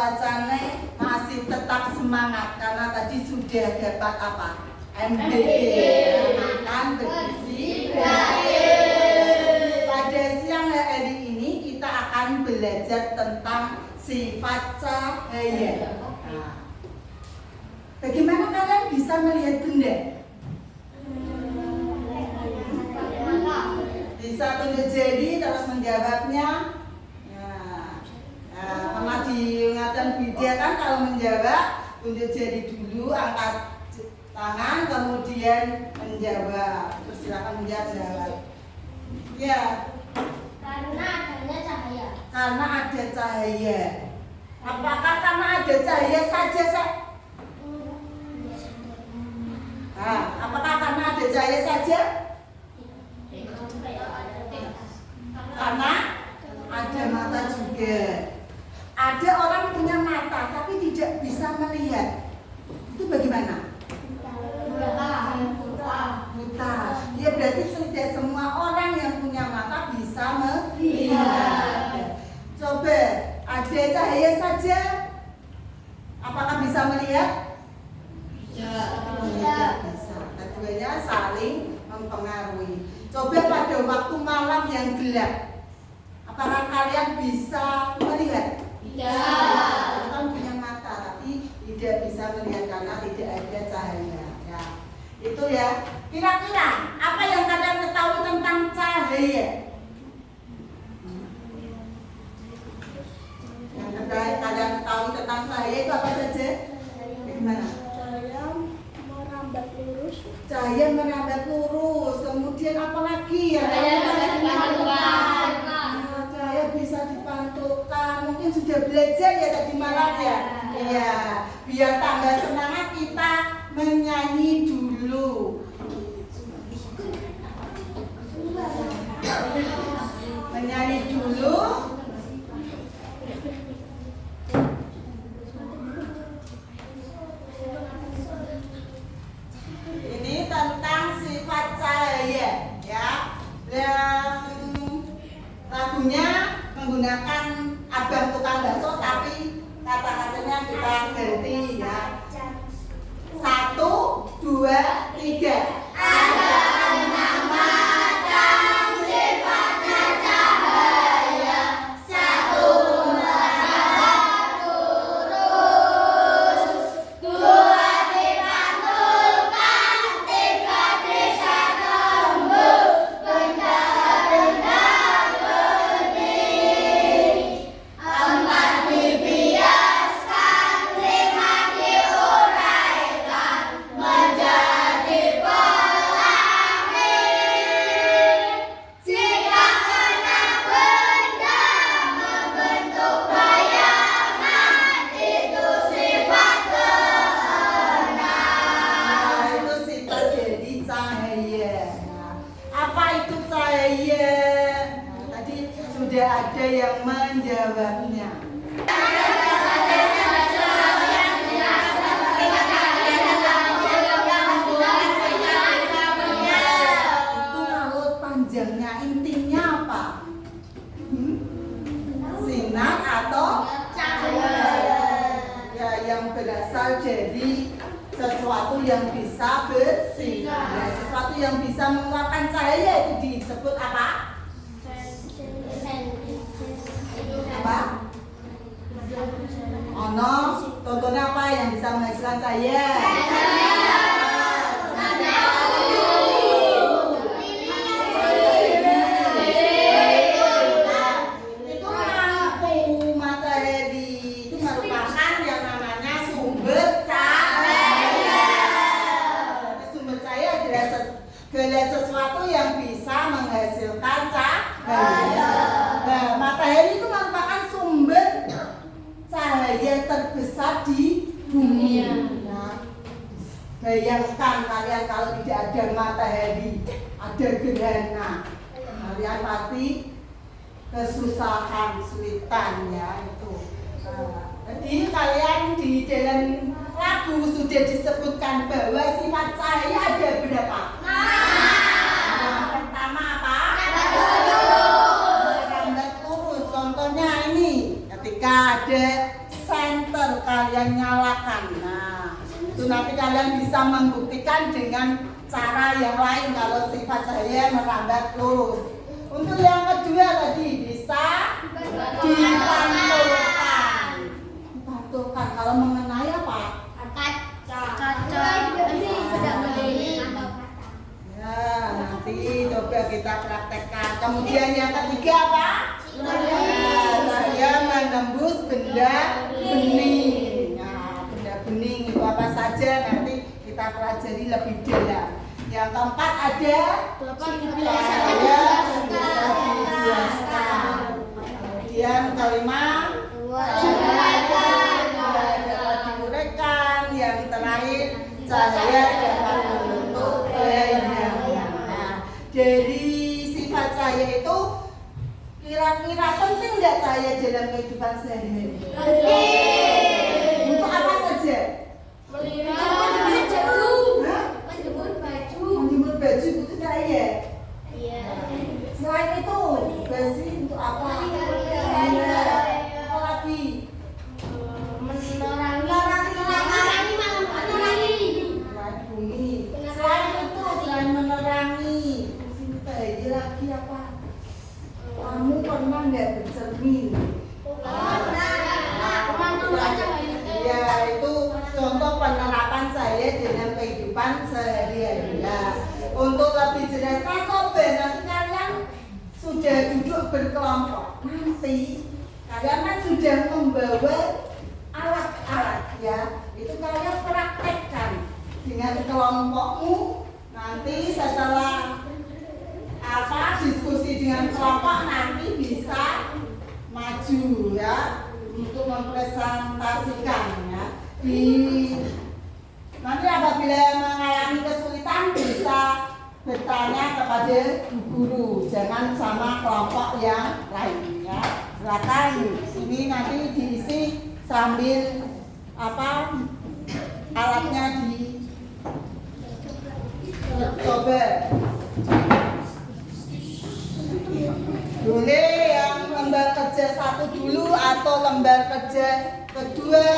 membacanya masih tetap semangat karena tadi sudah dapat apa? MBG, makan bergizi gratis. Pada siang hari ini kita akan belajar tentang sifat cahaya. Nah, bagaimana kalian bisa melihat benda? Bisa tunjuk jari terus menjawabnya. Sama diingatkan video kan kalau menjawab tunjuk jari dulu, angkat tangan kemudian menjawab. Terus silakan menjawab. Ya. Karena adanya cahaya. Karena ada cahaya. Apakah karena ada cahaya saja, Sek? Nah, apakah karena ada cahaya saja? Karena ada mata juga. Ada orang punya mata tapi tidak bisa melihat. Itu bagaimana? Buta. Ya berarti tidak semua orang yang punya mata bisa melihat. Coba, ada cahaya saja. Apakah bisa melihat? Tidak bisa. Keduanya saling mempengaruhi. Coba pada waktu malam yang gelap, apakah kalian bisa melihat? Tidak. Kan punya mata tapi tidak bisa melihat karena tidak ada cahaya. Ya. Itu ya. Kira-kira apa yang kalian ketahui tentang cahaya? Yang kalian ketahui tentang cahaya itu apa saja? Bagaimana? Cahaya merambat lurus. Kemudian apa lagi ya? Cahaya bisa dipantulkan. Mungkin sudah belajar ya tadi malam ya. Iya. Biar tambah semangat kita menyanyi dulu. Menyanyi dulu. Ini tentang sifat cahaya ya. Yang lagunya menggunakan abang tukang bakso tapi kata-katanya kita ganti ya. 1, 2, 3. Ada 6 macam sifatnya cahaya. 1 merambat lurus, 2 dipantulkan, 3 bisa tembus benda-benda gede, 4 dibiaskan, 5 diuraikan menjadi pelangi. Jika 6 benda membentuk bayangan, itu sifat ke-6. Itu sifat dari cahaya. Apa itu cahaya? Tadi sudah ada yang menjawabnya. Itu kalau panjangnya intinya apa? Sinar atau cahaya? Ya, yang berasal dari sesuatu yang bisa bersinar. Ya, sesuatu yang bisa mengeluarkan cahaya itu disebut apa? Apa? Ono, contohnya apa yang bisa menghasilkan cahaya? Itu lampu matahari. Itu merupakan yang namanya sumber cahaya. Sumber cahaya adalah segala sesuatu yang bisa menghasilkan cahaya. Nah, matahari itu merupakan sumber cahaya terbesar di bumi. Nah, bayangkan kalian kalau tidak ada matahari, ada gerhana, kalian pasti kesusahan, kesulitan ya itu. Jadi kalian di dalam lagu sudah disebutkan bahwa sifat cahaya ada berapa? Yang pertama apa? Merambat lurus. Contohnya ini, ketika ada senter dengan cara yang lain kalau sifat cahaya merambat lurus. Untuk yang kedua tadi bisa dipantulkan. Dipantulkan kalau mengenai apa? Kaca. Ya, nanti coba kita praktekkan. Kemudian yang ketiga apa? Cahaya menembus benda bening. Nah, benda bening itu apa saja nanti kita pelajari lebih dalam. Yang keempat ada cahaya bisa dibiaskan. Kemudian kelima cahaya dapat diuraikan. Yang terakhir cahaya dapat membentuk bayangan. Nah, dari sifat cahaya itu kira-kira penting nggak cahaya dalam kehidupan sehari-hari? Untuk apa saja? Menjemur baju itu cahaya. Selain itu, besi untuk apa? Apa lagi? Menerangi bumi. Selain itu, selain menerangi, sini cahaya lagi apa? Kamu pernah nggak bercermin? Ya, itu contoh penerapan saya dengan kehidupan sehari-hari. Ya. Untuk lebih jelasnya, coba nanti kalian sudah duduk berkelompok. Nanti kalian kan sudah membawa alat-alat, ya. Itu kalian praktekkan dengan kelompokmu. Nanti setelah diskusi dengan kelompok nanti bisa maju ya untuk mempresentasikan ya. Nanti apabila mengalami kesulitan bisa bertanya kepada guru, jangan sama kelompok yang lain ya. Silakan ini nanti diisi sambil alatnya coba. Boleh yang lembar kerja 1 dulu atau lembar kerja kedua.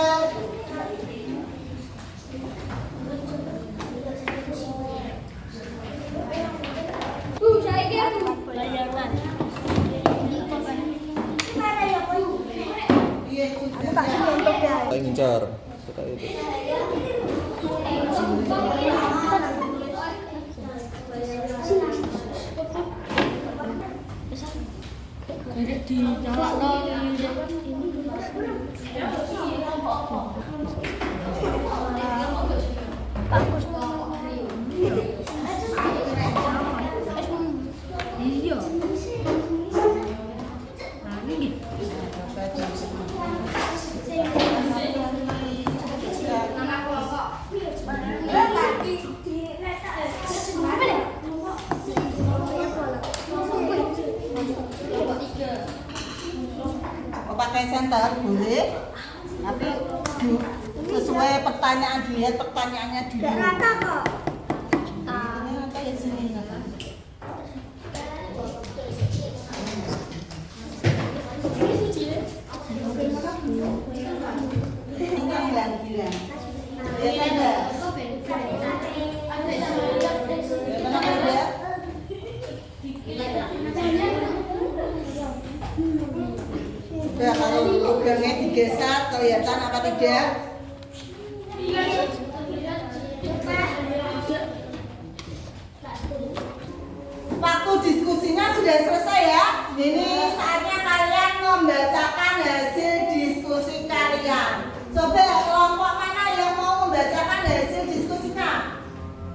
Saya ngincar suka itu. Pakai center boleh, tapi sesuai pertanyaan, dilihat pertanyaannya dulu. Rata kok. Ini rata ya sini. Ini yang bilang. Ya ada. Ya, kalau lubangnya digeser kelihatan apa tidak? Waktu diskusinya sudah selesai ya. Ini saatnya kalian membacakan hasil diskusi kalian. Coba kelompok mana yang mau membacakan hasil diskusinya?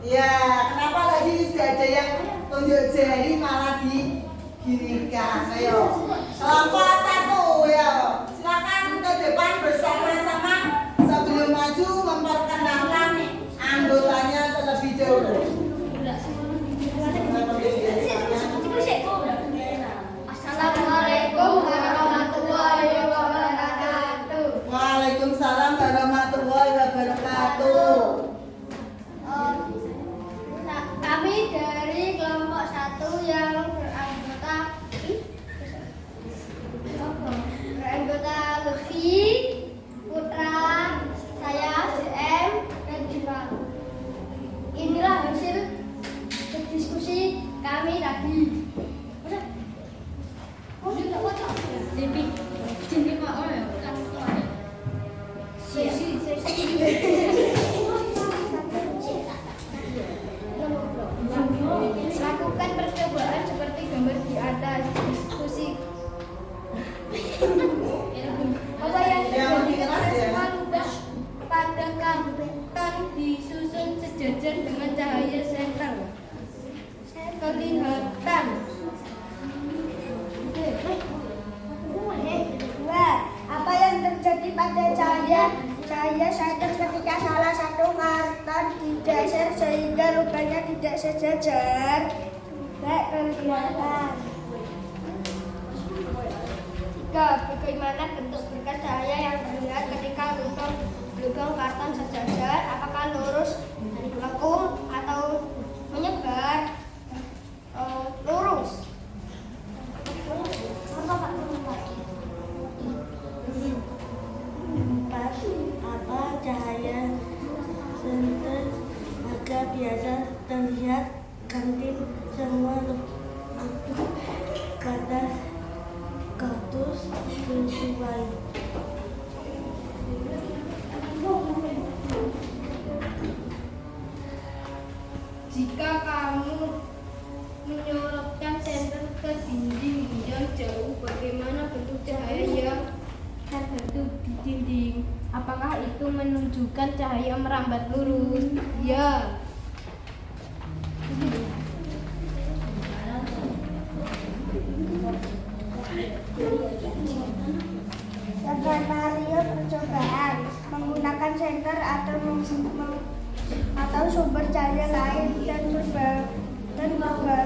Ya, kenapa tadi sudah ada yang tunjuk jari malah diginikan? Ayo, kelompok 1 ya, silakan ke depan bersama-sama sebelum maju memperkenalkan anggotanya terlebih dahulu. Assalamualaikum warahmatullahi wabarakatuh. Waalaikumsalam warahmatullahi wabarakatuh. Kami dari kelompok 1 yang beranggota Lutfi, Putra, saya, JM, dan Jiva. Inilah hasil kami lagi. Lakukan percobaan seperti gambar di atas. Diskusi. Apa yang terjadi ketika semua lubang pada karton disusun sejajar dengan cahaya senter? Kelihatan. Apa yang terjadi pada cahaya senter ketika salah satu karton digeser sehingga lubangnya tidak sejajar? Kelihatan. Bagaimana bentuk berkas cahaya yang terlihat ketika lubang karton sejajar? Apakah lurus, melengkung, atau menyebar? Lurus. Apa cahaya senter agak biasa terlihat kantin semua kata katus sesuai. Jika kamu menyorotkan senter ke dinding yang jauh, bagaimana bentuk cahaya yang terbentuk di dinding? Apakah itu menunjukkan cahaya merambat lurus? Ya. Skenario percobaan menggunakan senter atau sumber cahaya lain dan berbagai benda.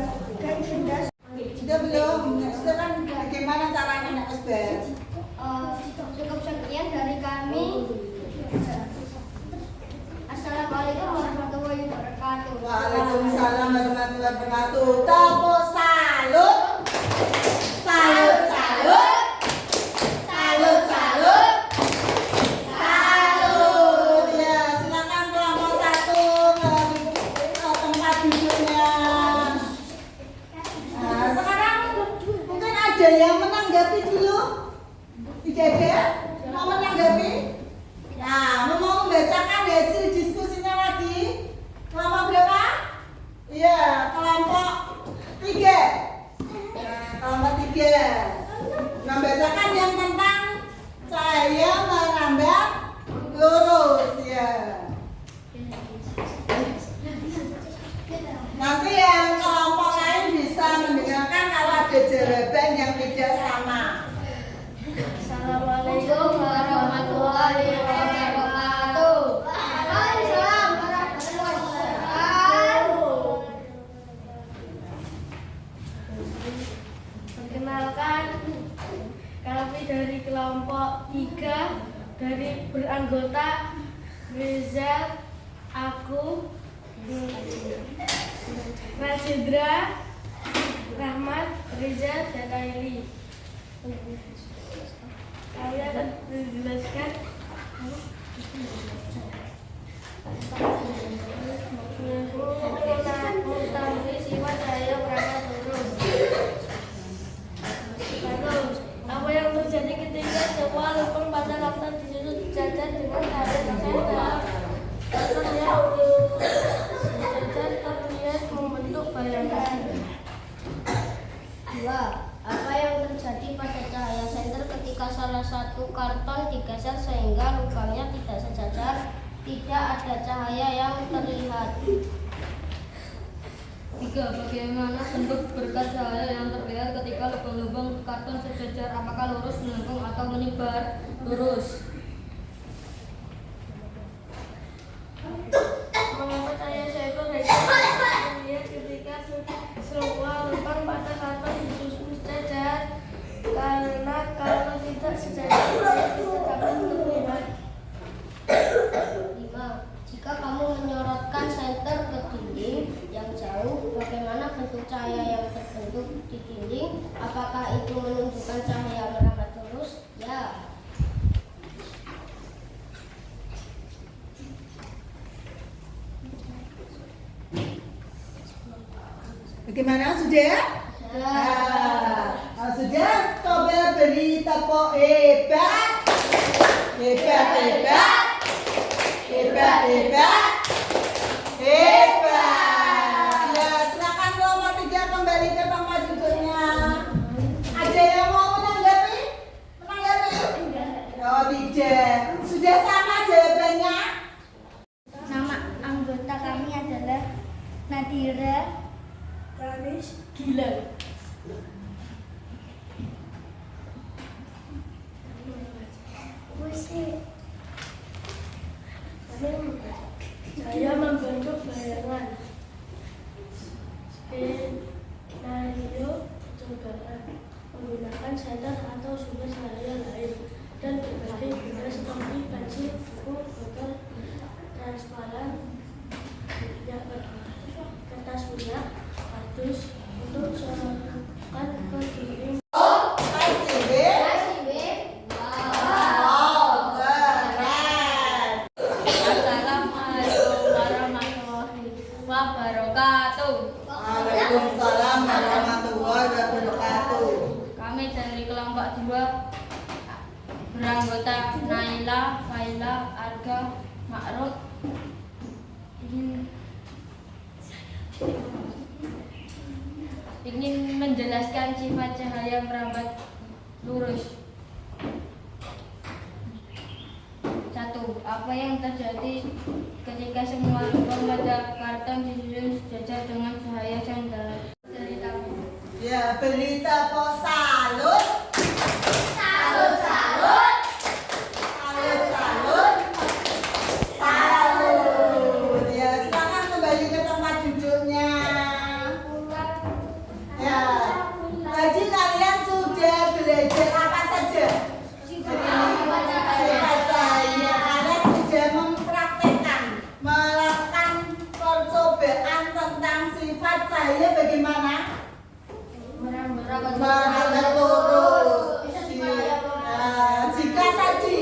Sudah belum? Sudah kan bagaimana caranya Nak Asbar? Cukup sekian dari kami. Assalamualaikum warahmatullahi wabarakatuh. Waalaikumsalam warahmatullahi wabarakatuh. Tepuk salut. Salut, salut. Salut, salut. Salut. Ya, silakan kelompok 1 ke tempat duduknya. Nah, sekarang mungkin ada yang menanggapi dulu. Tidak ada? Mau menanggapi? Nah, mau membacakan hasil diskusinya lagi. Kelompok berapa? Iya, kelompok 3. Nah, kelompok 3 membacakan yang tentang cahaya merambat lurus ya. Nanti yang kelompok lain bisa mendengarkan kalau ada jawaban yang tidak sama. Assalamualaikum warahmatullahi wabarakatuh. Waalaikumsalam warahmatullahi wabarakatuh. Perkenalkan, kami dari kelompok 3 dari beranggota Rizal, aku, Rajendra, Rahmat, Rizal, dan Aili. Kami akan menjelaskan mengetahui sifat cahaya merambat lurus. Lalu, apa yang terjadi ketika semua lubang pada karton disusun sejajar dengan cahaya senter? Karton yang sejajar terlihat membentuk bayangan. 2. Apa yang terjadi pada cahaya senter ketika salah satu karton digeser sehingga lubangnya tidak sejajar? Tidak ada cahaya yang terlihat. 3. Bagaimana bentuk berkas cahaya yang terlihat ketika lubang-lubang karton sejajar? Apakah lurus, melengkung, atau menyebar? Lurus. Mengapa cahaya senter terlihat ketika semua lubang pada karton disusun sejajar? Karena kalau tidak sejajar tidak dapat terlihat. 5. Jika kamu menyorotkan senter ke dinding yang jauh, bagaimana bentuk cahaya yang terbentuk di dinding? Apakah itu menunjukkan cahaya merambat lurus? Ya. Bagaimana sudah? Nah, sudah, coba beri tepuk hebat. Hebat, hebat. Hebat, hebat. Hebat. Ya, silakan kelompok 3 kembali ke tempat duduknya. Ada yang mau menanggapi? Oh, tidak. Sudah sama jawabannya? Nama anggota kami adalah Nadira Kanis Gilang. Saya membentuk bayangan skenario percobaan menggunakan senter atau sumber cahaya lain dan berbagai benda seperti pensil, buku, botol transparan, kertas minyak, kardus untuk serahkan ke dinding. Oh, kasih B. Oh, keren. Assalamualaikum warahmatullahi wabarakatuh. Waalaikumsalam warahmatullahi wabarakatuh. Kami dari kelompok 2 beranggota Naila, Faila, Arga, Ma'ruf ingin menjelaskan sifat cahaya merambat lurus. 1. Apa yang terjadi ketika semua lubang pada karton disusun sejajar dengan cahaya senter? Dari kami. Ya, beri tepuk salut. Salut. Ya, silakan kembali ke tempat duduknya. Ya, jadi kalian sudah belajar apa saja? Sifat cahaya. Kalian sudah mempraktekkan, melakukan percobaan tentang sifat cahaya bagaimana? Merambat lurus. Jika tadi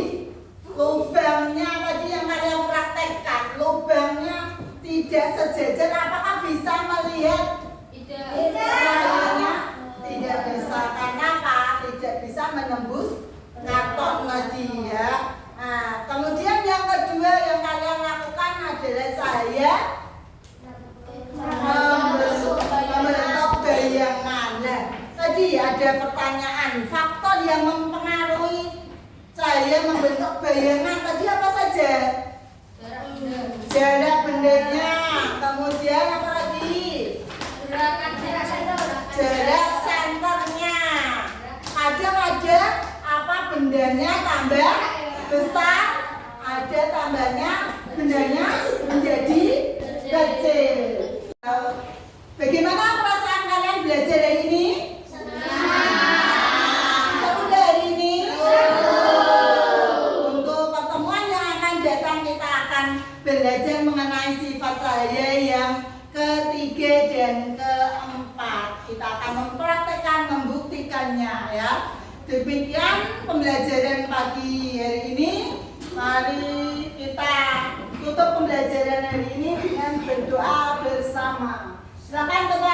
lubangnya tadi yang kalian praktekkan, lubangnya tidak sejajar, apakah bisa melihat? Tidak. Tidak bisa. Karena apa? Tidak bisa menembus karton tadi ya. Nah, kemudian yang kedua yang kalian lakukan adalah cahaya membentuk bayangan. Nah, tadi ada pertanyaan, faktor yang mempengaruhi cahaya membentuk bayangan tadi apa saja? Jarak bendanya, kemudian apa lagi? Jarak senternya. Kadang-kadang apa bendanya tambah besar, ada tambahnya bendanya menjadi kecil. Bagaimana perasaan kalian belajar hari ini? Seru hari ini? Untuk pertemuan yang akan datang kita akan belajar mengenai sifat cahaya yang ketiga dan keempat. Kita akan mempraktekkan, membuktikannya ya. Demikian pembelajaran pagi hari ini. Mari kita tutup pembelajaran hari ini dengan berdoa bersama. Silakan teman